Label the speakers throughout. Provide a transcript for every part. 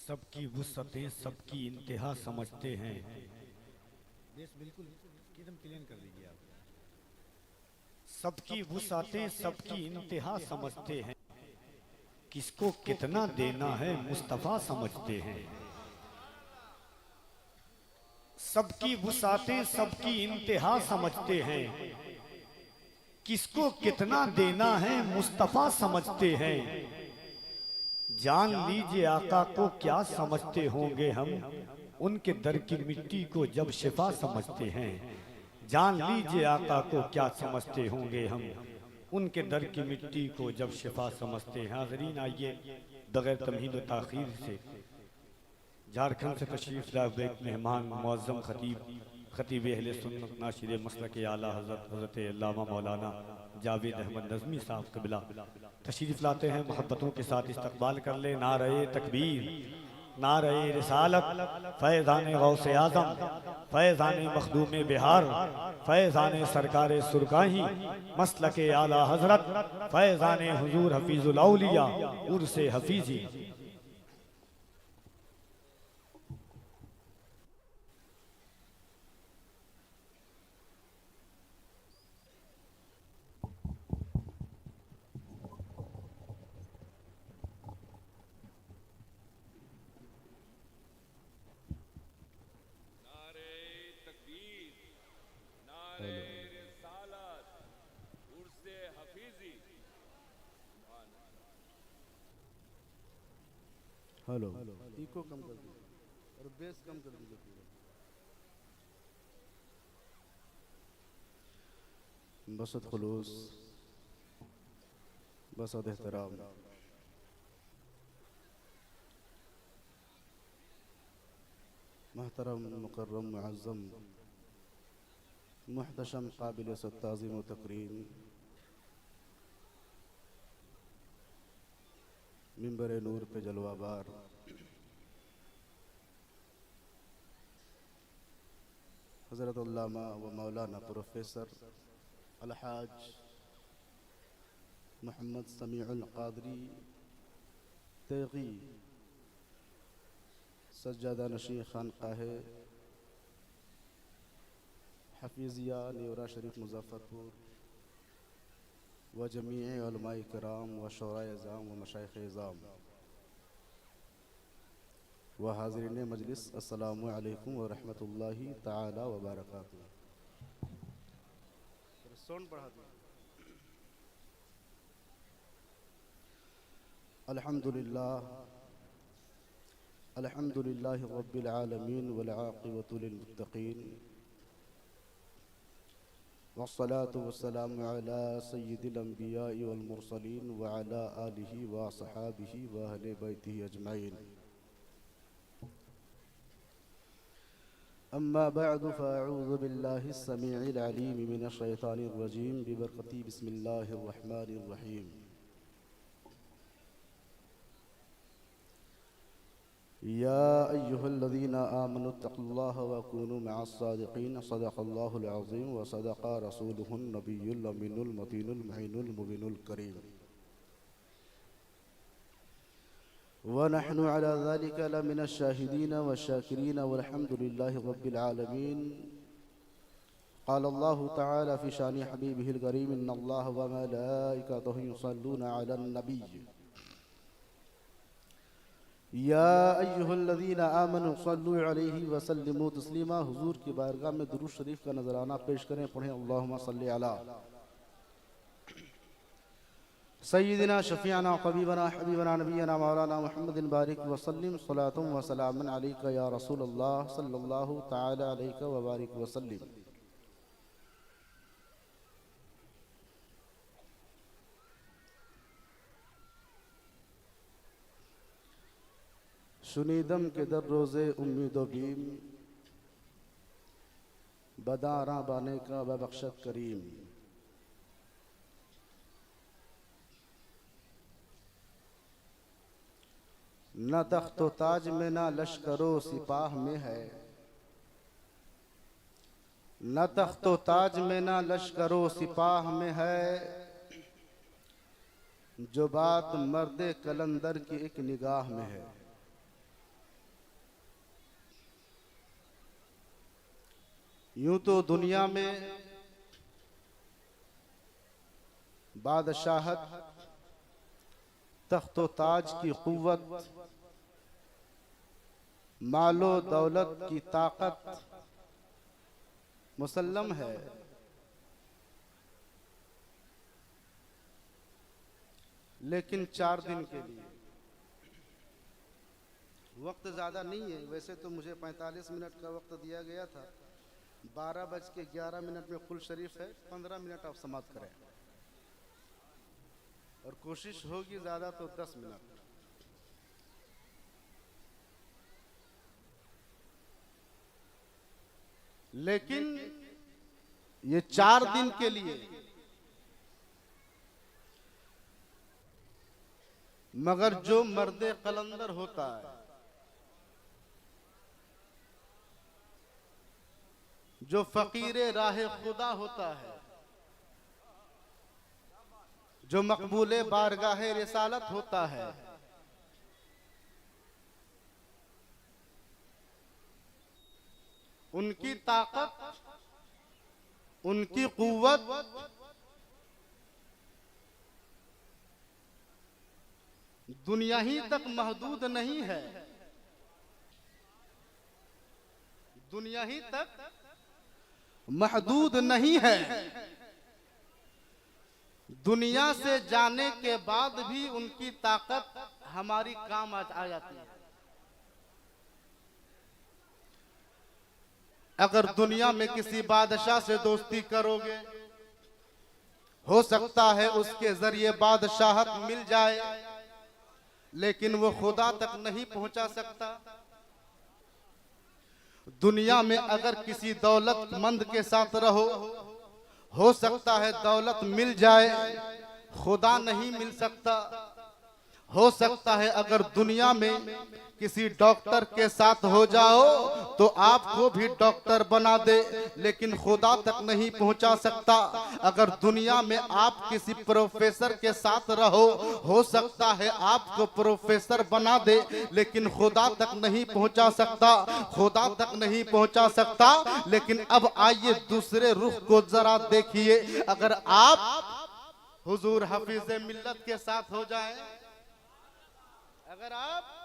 Speaker 1: सबकी वुसअतें सबकी इंतहा समझते हैं। बेस बिल्कुल एकदम क्लियर कर दीजिए आप। सबकी वुसअतें सबकी इंतहा समझते हैं, किसको कितना देना है मुस्तफा समझते हैं। सबकी वुसअतें सबकी इंतहा समझते हैं, किसको कितना देना है मुस्तफा समझते हैं। जान लीजिए आका को क्या समझते होंगे हम, उनके दर की मिट्टी को जब शिफा समझते हैं। जान लीजिए आका को क्या समझते होंगे हम, उनके दर की मिट्टी को जब शिफा समझते हैं। हाज़रीन, आइए बगैर तमहीद व ताख़ीर से झारखंड से तशरीफ़ लाए हुए एक मेहमान मुअज़्ज़म खतीब अहले सुन्नत नाशिर मसलक आला हज़रत अल्लामा मौलाना जावेद अहमद नज़मी साहब क़िबला तशरीफ़ लाते हैं। मोहब्बतों के साथ इस्तक़बाल कर ले। नारे तकबीर, नारे रिसालत, फैज़ान गौसे आज़म, फैज़ान मखदूम बिहार, फैज़ान सरकार सुरगाही, मसलक आला हज़रत, फैज़ान हुज़ूर हफ़ीज़ुल औलिया उर्से हफ़ीज़ी।
Speaker 2: हेलो, इको कम कर दीजिए और बेस कम कर दीजिए पूरा। बसत खुलूस, बसत एहतराम, महतरम मुकर्रम मुअज़्ज़म मुहतशम काबिल ताज़ीम व तकरीम मिंबर नूर पे जलवाबार हज़रत अल्लामा व मौलाना प्रोफेसर अलहाज मोहम्मद समीउल क़ादरी तेगी सज्जादा नशीं खानक़ाह हफ़ीज़िया न्यूरा शरीफ मुज़फ़्फ़रपुर व जमीअ उलमाए किराम व शोराए इज़ाम व मशाइख़ इज़ाम व हाज़रीन मजलिस, अस्सलामु अलैकुम व रहमतुल्लाहि ताला व बरकातुहू। साउंड बढ़ा दो। अल्हम्दुलिल्लाह अल्हम्दुलिल्लाहि रब्बिल आलमीन वल आक़िबतु लिल मुत्तक़ीन वस्सलातु वस्सलामु अला सय्यिदिल अंबिया'i वल मुरसलीन व अला आलिहि व अस्हाबिहि व अहले बैतिहि अजमईन। अम्मा बअदु फ़अऊज़ु बिल्लाहिस समीइल अलीम मिनश शैतानिर रजीम बिबरकति बिस्मिल्लाहिर रहमानिर रहीम। या अय्युहल्लज़ीना आमनुत्तक़ुल्लाह व कूनू मअस्सादिक़ीन सदक़ल्लाहुल अज़ीम व सदक़ा रसूलुहुन नबियुल अमीनुल मतीनुल मुईनुल मुबीनुल करीम व नहनु अला ज़ालिका लमिनश शाहिदीन व शाकिरीन वल्हम्दुलिल्लाहि रब्बिल आलमीन। क़ालल्लाहु तआला फ़ी शानि हबीबिहिल करीम इन्नल्लाह व मलाइकतहु युसल्लूना अलन नबिय्य या अय्युहल्लज़ीना आमनु सल्लु अलैहि व सल्लिमू तस्लीमा। हुजूर की बारगाह में दुरूद शरीफ का नजराना पेश करें, पढ़ें अल्लाहुम्मा सल्लि अला सय्यिदिना शफ़ीअना हबीबना हबीबना नबियना मौलाना मुहम्मदिन बारिक व सल्लिम सलातुम व सलामन अलैका या रसूलल्लाह सल्लल्लाहु तआला अलैका व बारिक व सल्लिम। शुनीदम के दर रोज़े उम्मीदो बीम बदारा बाने का बबख्शत करीम। न तख्तो ताज में न लश्करो सिपाह में है, न तख्तो ताज में न लश्करो सिपाह में है, जो बात मर्दे कलंदर की एक निगाह में है। यूं तो दुनिया में बादशाहत, तख्तो ताज की कुव्वत, मालो दौलत की ताकत मुसल्लम है, लेकिन 4 दिन के लिए। वक्त ज़्यादा नहीं है, वैसे तो मुझे 45 मिनट का वक्त दिया गया था। 12:11 में कुल शरीफ है, 15 मिनट आप समाप्त करें और कोशिश होगी ज़्यादा तो 10 मिनट। लेकिन ये 4 दिन के लिए, मगर जो मर्दे कलंदर होता है, जो फकीरे राहे खुदा होता है, जो मकबूले बारगाहे रिसालत होता है, उनकी ताकत, उनकी कुव्वत दुनिया ही तक महदूद नहीं है, दुनिया ही तक महदूद नहीं है। दुनिया से जाने के बाद भी उनकी ताकत हमारी काम आ जाती है। अगर दुनिया में किसी बादशाह से दोस्ती करोगे, हो सकता है उसके जरिए बादशाहत मिल जाए, लेकिन वो खुदा तक नहीं पहुंचा सकता। दुनिया में अगर किसी दौलतमंद के साथ रहो, हो सकता है दौलत मिल जाए, खुदा नहीं मिल सकता। हो सकता है अगर दुनिया में किसी डॉक्टर के साथ हो जाओ तो आपको भी डॉक्टर बना दे, लेकिन खुदा तक नहीं पहुंचा सकता। अगर दुनिया में आप किसी प्रोफेसर के साथ रहो, हो सकता है आपको प्रोफेसर बना दे, लेकिन खुदा तक नहीं पहुंचा सकता, खुदा तक नहीं पहुंचा सकता। लेकिन अब आइए दूसरे रुख को जरा देखिए। अगर आप हुजूर हफीज मिल्लत के साथ हो जाएं, अगर आप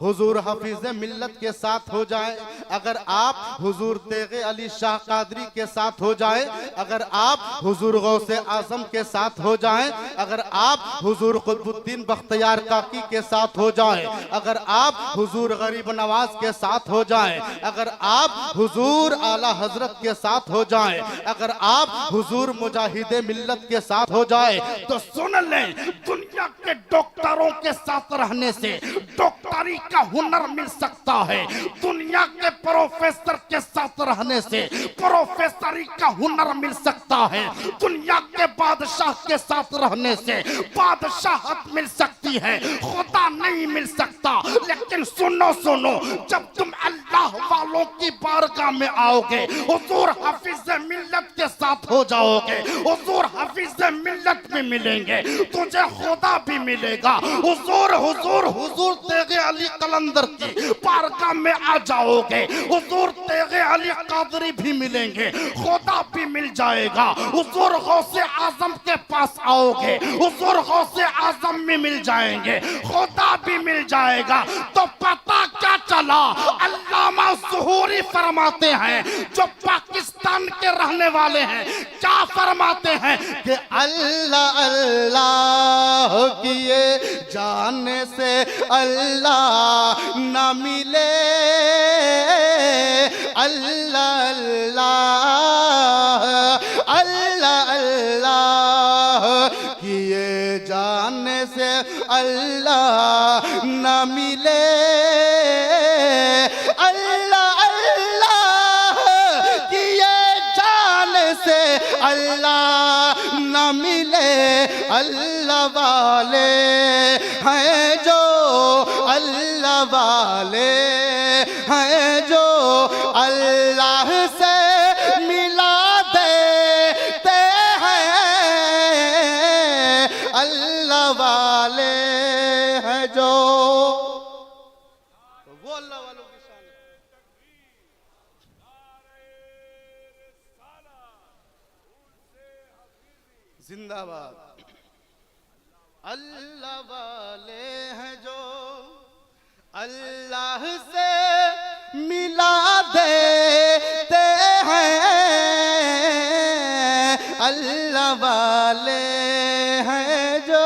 Speaker 2: हुजूर हफीज मिल्लत के साथ हो जाए, अगर आप हुजूर तेगे अली शाह कादरी के साथ हो जाए, अगर आप हुजूर गौसे आजम के साथ हो जाए, अगर आप हुजूर कुतुबुद्दीन बख्तियार काकी के साथ हो जाए, अगर आप हुजूर गरीब नवाज के साथ हो जाए, अगर आप हुजूर आला हजरत के साथ हो जाए, अगर आप हुजूर मुजाहिदे मिल्लत के साथ हो जाए, तो सुन लें, दुनिया के डॉक्टरों के साथ रहने से डॉक्टरी का हुनर मिल सकता है। दुनिया के प्रोफेसर के साथ रहने से प्रोफेसरी का हुनर मिल सकता है। दुनिया के बादशाह के साथ रहने से बादशाहत मिल सकती है, खुदा नहीं मिल सकता। लेकिन सुनो सुनो, जब तुम अल्लाह वालों की बारगाह में आओगे, हुजूर हफीज मिल्लत के साथ हो जाओगे, हुजूर हफीज मिल्लत में मिलेंगे, तुझे खुदा भी मिलेगा। हुजूर हुजूर हुजूर तेगे अली कलंदर की बारगाह में आ जाओगे, हुजूर तेगे अली कादरी भी मिलेंगे, खुदा भी मिल जाएगा। हुजूर गौसे आजम के पास आओगे, हुजूर गौसे आजम में मिल जाएंगे, खुदा भी मिल जाएगा। तो पता क्या चला, अल्लामा ज़ुहूरी फरमाते हैं, जो पाकिस्तान के रहने वाले हैं, क्या फरमाते हैं कि अल्लाह अल्लाह किए जाने से अल्लाह न मिले, अल्लाह अल्लाह अल्लाह अल्लाह किए जाने से अल्लाह न मिले, अल्लाह अल्लाह किए जाने से अल्लाह न मिले। अल्लाह वाले हैं जो, अल्लाह वाले हैं जो अल्लाह से मिला देते हैं, अल्लाह वाले हैं जो। वो अल्लाह वालों की शान है। जिंदाबाद। अल्लाह वाले हैं जो अल्लाह से मिला देते हैं, अल्लाह वाले हैं जो।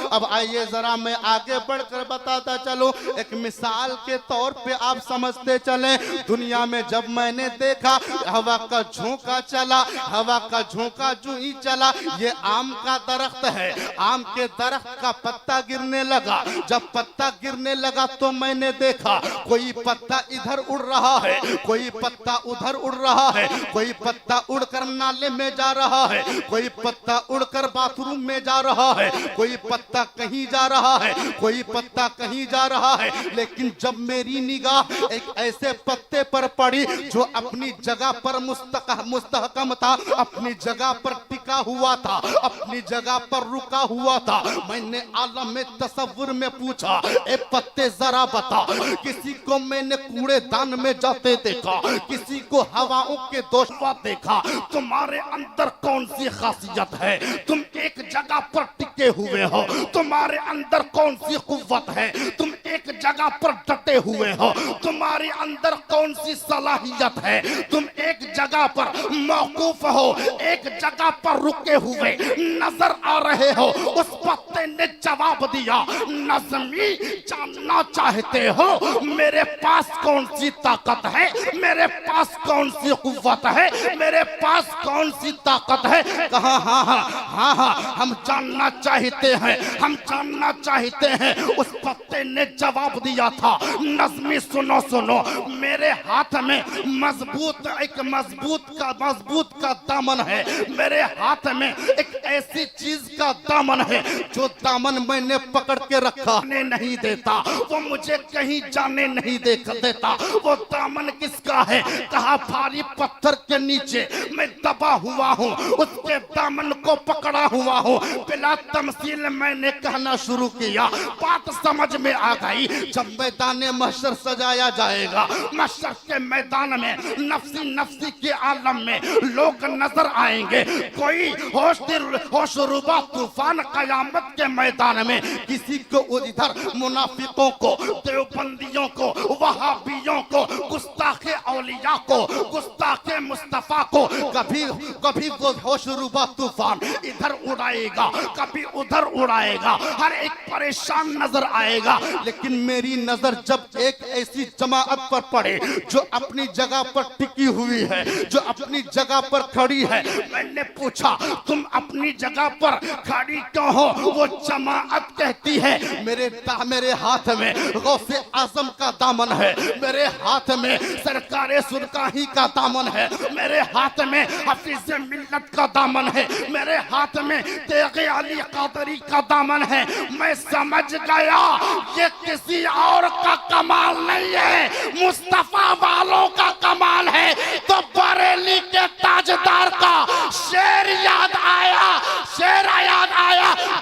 Speaker 2: अब आइए जरा मैं आगे बढ़कर बताता चलूं, एक मिसाल के तौर पे आप समझते चले। दुनिया में जब मैंने देखा हवा का झोंका चला, हवा का झोंका जो ही चला, ये आम का दरख्त है, आम के दरख्त का पत्ता गिरने लगा। जब पत्ता गिरने लगा तो मैंने देखा कोई पत्ता इधर उड़ रहा है, कोई पत्ता उधर उड़ रहा है, कोई पत्ता उड़कर नाले में जा रहा है, कोई पत्ता उड़कर बाथरूम में जा रहा है, कोई पत्ता कहीं जा रहा है, कोई पत्ता कहीं जा रहा है। लेकिन जब मेरी निगाह एक ऐसे पत्ते पर पड़ी जो अपनी जगह पर मुस्तहकम था, अपनी जगह पर टिका हुआ था, अपनी जगह पर रुका हुआ था, मैंने आलम में तसव्वुर में पूछा, ए पत्ते जरा बता, किसी को मैंने कूड़ेदान में जाते देखा, किसी को हवाओं के दोष देखा, तुम्हारे अंदर कौन सी खासियत है? तुम एक जगह पर टिके हुए हो, तुम्हारे अंदर कौन सी कुव्वत है? तुम एक जगह पर डटे हुए हो, तुम्हारे अंदर कौन सी सलाहियत है? तुम एक जगह पर मौकूफ हो, एक जगह पर रुके हुए नजर आ रहे हो। उस पत्ते ने जवाब दिया, नज़मी जानना चाहते हो मेरे पास कौन सी ताकत है, मेरे पास कौन सी कुव्वत है, मेरे पास कौन सी ताकत है? कहा हाँ हाँ हाँ हाँ हम जानना चाहते हैं, हम जानना चाहते हैं। उस पत्ते ने जवाब दिया था, नज़मी सुनो सुनो, मेरे हाथ में एक मजबूत का दामन है, मेरे हाथ में एक ऐसी चीज का दामन है जो दामन मैंने पकड़ के रखा नहीं देता, वो मुझे कहीं जाने नहीं देता। वो दामन किसका है? कहा भारी पत्थर के नीचे मैं दबा हुआ हूँ, उसके दामन को पकड़ा हुआ हूँ। बिला तमसील मैंने कहना शुरू किया, बात समझ में आ गई। जब मैदान महशर सजाया जाएगा, महशर के मैदान में नफ्सी के आलम में लोग नजर आएंगे। कोई होशरुबा तूफान कयामत के मैदान में किसी को इधर मुनाफिकों को, देवबंदियों को, वहाबियों को, गुस्ताखे औलिया को, गुस्ताखे मुस्तफा को कभी वो होशरुबा तूफान इधर उड़ाएगा, कभी उधर उड़ाएगा, हर एक परेशान नजर आएगा। लेकिन मेरी नजर जब एक ऐसी जमाअत पर पड़े जो अपनी जगह पर टिकी हुई है, जो अपनी जगह पर खड़ी है, मैंने पूछा तुम अपनी जगह पर खड़ी क्यों हो? वो जमाअत कहती है मेरे हाथ में गौसे आजम का दामन है, मेरे हाथ में सरकारे सुरकाही का दामन है, मेरे हाथ में हफीज मिल्लत का दामन है, मेरे हाथ में तेगे अली कादरी का दामन है। मैं समझ गया ये किसी और का कमाल नहीं है, मुस्तफा वालों का कमाल है। तो बरेली के ताजदार का शेर याद आया,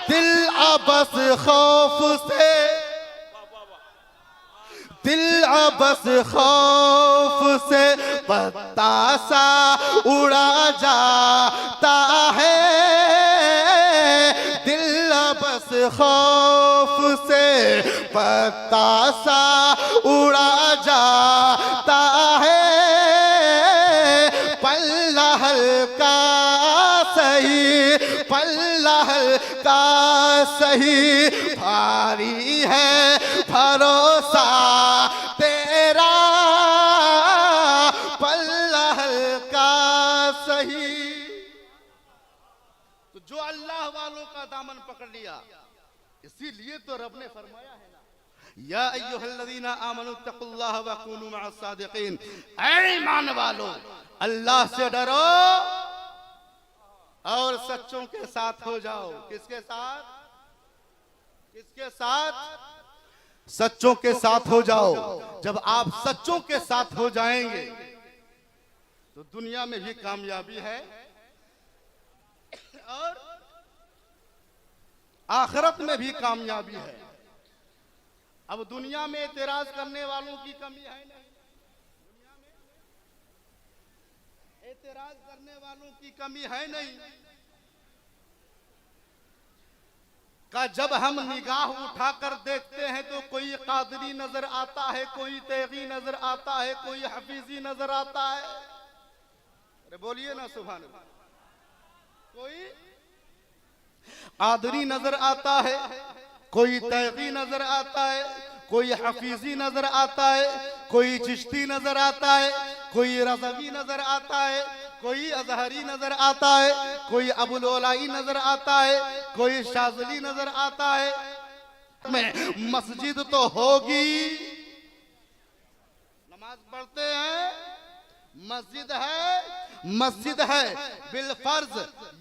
Speaker 2: दिल अबस खौफ से, दिल अबस खौफ से पत्ता सा उड़ा जाता है, दिल अबस खौफ से पत्ता सा उड़ा जाता है। पल्ला हल्का सही, पल्ला हल्का सही, भारी है भरोसा तेरा, पल्ला हल्का सही। तो जो अल्लाह वालों का दामन पकड़ लिया, इसीलिए तो रब ने फरमाया है ना, या अय्युहल्लज़ीना आमनू तक़ुल्लाह व कूनू मअस सादिक़ीन, ऐ ईमान वालों अल्लाह से डरो और सच्चों के साथ हो जाओ। किसके साथ? किसके साथ? सच्चों के साथ हो जाओ। जब आप सच्चों के साथ हो जाएंगे तो दुनिया में भी कामयाबी है और आखिरत में भी कामयाबी है। अब दुनिया में एतराज करने वालों की कमी है नहीं, दुनिया में एतराज करने वालों की कमी है नहीं। का जब हम निगाह उठाकर देखते हैं तो कोई कादरी नजर आता है, कोई तेगी नजर आता है, कोई हफीजी नजर आता है। अरे बोलिए ना सुभान अल्लाह। कोई कादरी नजर आता है, कोई तेगी नजर आता है, कोई हफीजी नजर आता है, कोई चिश्ती नजर आता है, कोई रज़वी नजर आता है, कोई अजहरी नजर आता है, कोई अबुलोलाई नजर आता है, कोई शाज़ली नजर आता है। में मस्जिद तो होगी, नमाज पढ़ते हैं, मस्जिद है, मस्जिद है बिल फर्ज।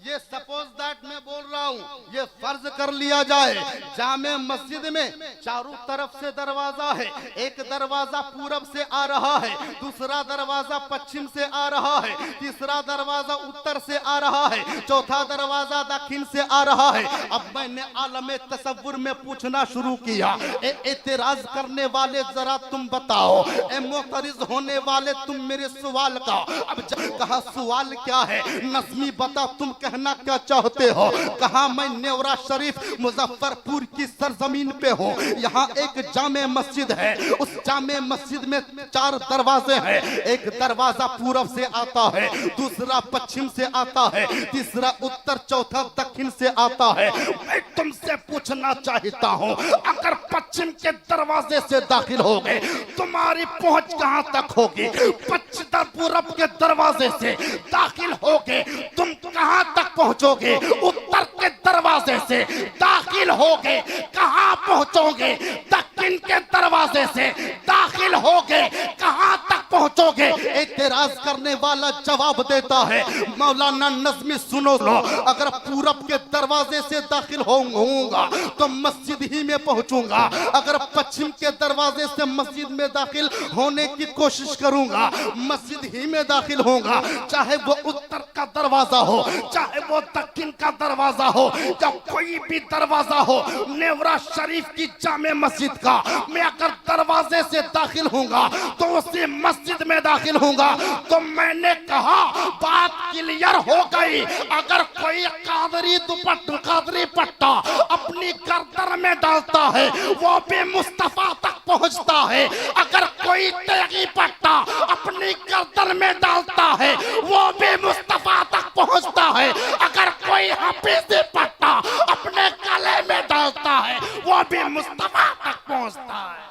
Speaker 2: ये सपोज दैट मैं बोल रहा हूं, ये फर्ज कर लिया जाए जामे मस्जिद में चारों तरफ से दरवाजा है, एक दरवाजा पूरब से आ रहा है, दूसरा दरवाजा पश्चिम से आ रहा है, तीसरा दरवाजा उत्तर से आ रहा है, चौथा दरवाजा दक्षिण से आ रहा है। अब मैंने आलमे तसव्वुर में पूछना शुरू किया, एतराज करने वाले जरा तुम बताओ, मोतरिज होने वाले तुम मेरे सवाल का। अब जब कहा सवाल क्या है, नज़मी बता तुम कहना क्या चाहते हो। कहा मैं नेवरा शरीफ मुजफ्फरपुर की सरजमीन पे हूँ, यहाँ एक जामे मस्जिद है, उस जामे मस्जिद में 4 दरवाजे हैं। एक दरवाजा पूरब से आता है, दूसरा पश्चिम से आता है, तीसरा उत्तर, चौथा दक्षिण से आता है। मैं तुमसे पूछना चाहता हूँ, अगर पश्चिम के दरवाजे से दाखिल हो गए तुम्हारी पहुंच कहाँ तक होगी? पश्चिम पूरब के दरवाजे से दाखिल होगे तुम कहां तक पहुंचोगे? उत्तर के दरवाजे से दाखिल होगे कहां पहुंचोगे? दक्षिण के दरवाजे से दाखिल होगे कहां तक पहुंचोगे? एतराज करने वाला जवाब देता है, मौलाना नज़मी सुनो लो, अगर पूरब के दरवाजे से दाखिल होऊंगा तो मस्जिद ही में पहुंचूंगा, अगर पश्चिम के दरवाजे से मस्जिद में दाखिल होने की कोशिश करूंगा मस्जिद ही में दाखिल होगा। चाहे वो उत्तर का दरवाजा हो, चाहे वो दक्षिण का दरवाजा हो, या कोई भी दरवाजा हो नेवरा शरीफ की जामे मस्जिद का, मैं अगर दरवाजे से दाखिल होऊंगा तो उसी मस्जिद में दाखिल होऊंगा। तो मैंने कहा बात क्लियर हो गई। अगर कोई कादरी पट्टा अपनी गर्दन में डालता है वो भी मुस्तफा तक पहुंचता है, अगर कोई तेगी पट्टा अपनी गर्दन में डालता है वो भी मुस्तफा तक पहुंचता है, अगर कोई हफीज़ी पट्टा अपने गले में डालता है वो भी मुस्तफा तक पहुंचता है,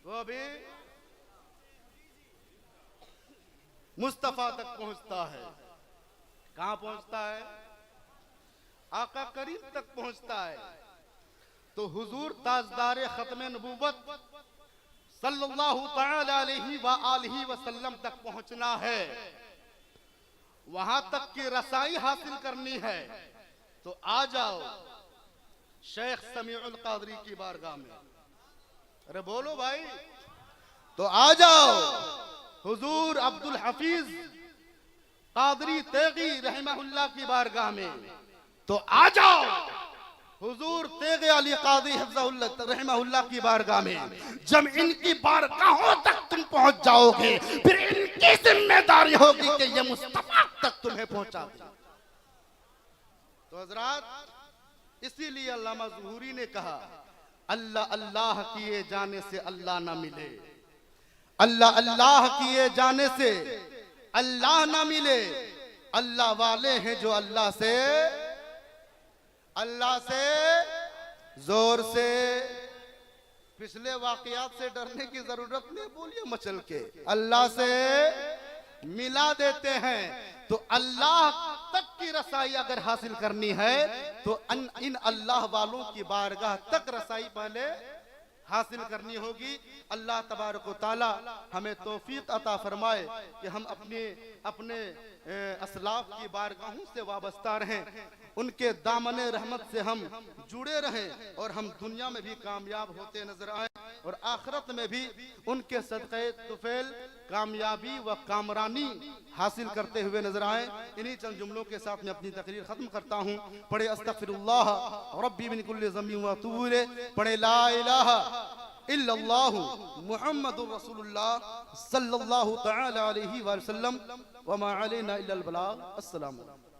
Speaker 2: वो भी मुस्तफा तक पहुंचता है। कहां पहुंचता है? आका करीम तक पहुंचता है। तो हुजूर ताजदारे खत्मे नबूवत सल्लल्लाहु तआला अलैहि वसल्लम तक पहुंचना है, वहां तक की रसाई हासिल करनी है। तो आ जाओ शेख समीउल कादरी की बारगाह में। अरे बोलो भाई, तो आ जाओ हुजूर अब्दुल हफीज कादरी तेगी रहमहुल्लाह की बारगाह में। तो आ जाओ हुजूर तेगे अली कादरी हिफ्ज़हुल्लाह रहमहुल्लाह की बारगाह में। जब इनकी बारगाहों तक तुम पहुंच जाओगे फिर इनकी जिम्मेदारी होगी कि ये मुस्तफा तक तुम्हें पहुंचा दे। तो हजरात, इसीलिए अल्लामा ज़ुहूरी ने कहा, अल्लाह अल्लाह किए जाने से अल्लाह ना मिले, अल्लाह अल्लाह किए जाने से अल्लाह ना मिले। अल्लाह वाले हैं जो अल्लाह से जोर से। पिछले वाकयात से डरने की जरूरत नहीं, बोलिए मचल के, अल्लाह से मिला देते हैं। तो अल्लाह तक की रसाई अगर हासिल करनी है तो इन अल्लाह वालों की बारगाह तक रसाई पहले हासिल करनी होगी। अल्लाह तबारक व तआला हमें तौफीक अता फरमाए कि हम अपने असलाफ की बारगाहों से वाबस्ता रहें, उनके दामने रहमत से हम जुड़े रहें और हम दुनिया में भी कामयाब होते नजर आए और आखिरत में भी उनके सदक़े तुफैल कामयाबी व कामरानी हासिल करते हुए नजर आए। इन्हीं चंद जुमलों के साथ मैं अपनी तकरीर खत्म करता हूँ। पढ़े अस्तगफिरुल्लाह रब्बी मिन कुल्ली ज़म्बि व अतूबु इलैह, पढ़े ला इलाहा इल्लल्लाहु मुहम्मदुर रसूलुल्लाह सल्लल्लाहु तआला अलैहि वसल्लम व मा अलैना इल्लल बलाग। अस्सलाम वालेकुम।